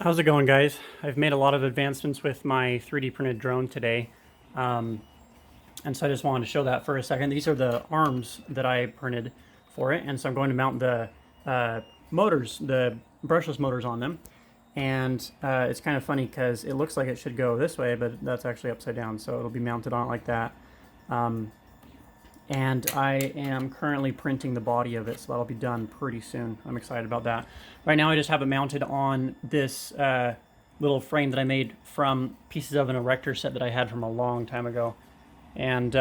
How's it going, guys? I've made a lot of advancements with my 3D printed drone today. And so I just wanted to show that for a second. These are the arms that I printed for it. And so I'm going to mount the motors, the brushless motors on them. And it's kind of funny because it looks like it should go this way, but that's actually upside down. So it'll be mounted on it like that. And I am currently printing the body of it, so that'll be done pretty soon. I'm excited about that. Right now I just have it mounted on this little frame that I made from pieces of an erector set that I had from a long time ago. And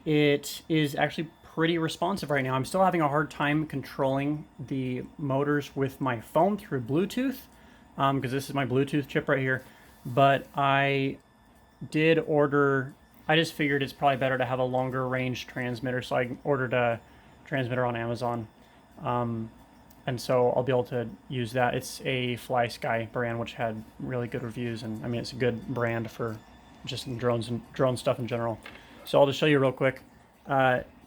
it is actually pretty responsive right now. I'm still having a hard time controlling the motors with my phone through Bluetooth, because this is my Bluetooth chip right here. But I did order... I just figured it's probably better to have a longer range transmitter, so I ordered a transmitter on Amazon. And so I'll be able to use that. It's a Fly Sky brand, which had really good reviews, and I mean, it's a good brand for just drones and drone stuff in general. So I'll just show you real quick.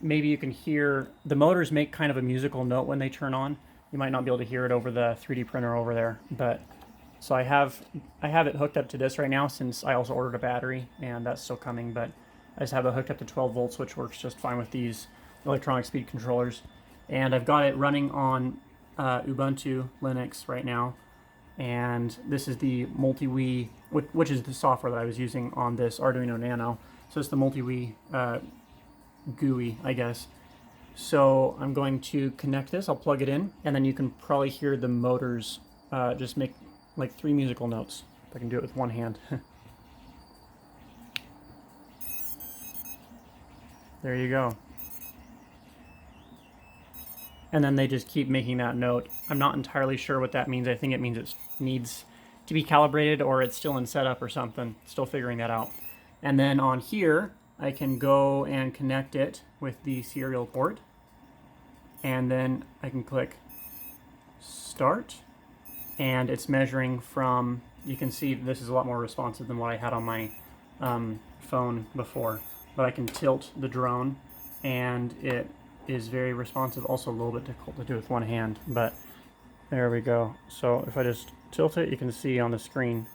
Maybe you can hear, the motors make kind of a musical note when they turn on. You might not be able to hear it over the 3D printer over there, but so I have it hooked up to this right now, since I also ordered a battery, and that's still coming, but I just have it hooked up to 12 volts, which works just fine with these electronic speed controllers. And I've got it running on Ubuntu Linux right now, and this is the MultiWii, which is the software that I was using on this Arduino Nano. So it's the MultiWii GUI, I guess. So I'm going to connect this, I'll plug it in, and then you can probably hear the motors just make like 3 musical notes. If I can do it with one hand. There you go. And then they just keep making that note. I'm not entirely sure what that means. I think it means it needs to be calibrated, or it's still in setup or something. Still figuring that out. And then on here, I can go and connect it with the serial port. And then I can click start. And it's measuring from, you can see this is a lot more responsive than what I had on my phone before. But I can tilt the drone, and it is very responsive. Also a little bit difficult to do with one hand, but there we go. So if I just tilt it, you can see on the screen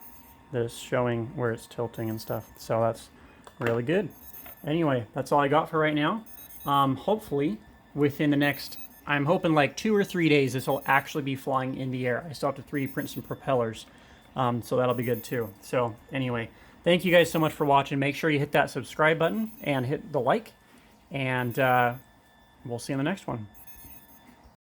that it's showing where it's tilting and stuff. So that's really good. Anyway, that's all I got for right now. Hopefully within the next, I'm hoping like 2 or 3 days, this will actually be flying in the air. I still have to 3D print some propellers, so that'll be good too. So anyway, thank you guys so much for watching. Make sure you hit that subscribe button and hit the like, and we'll see you in the next one.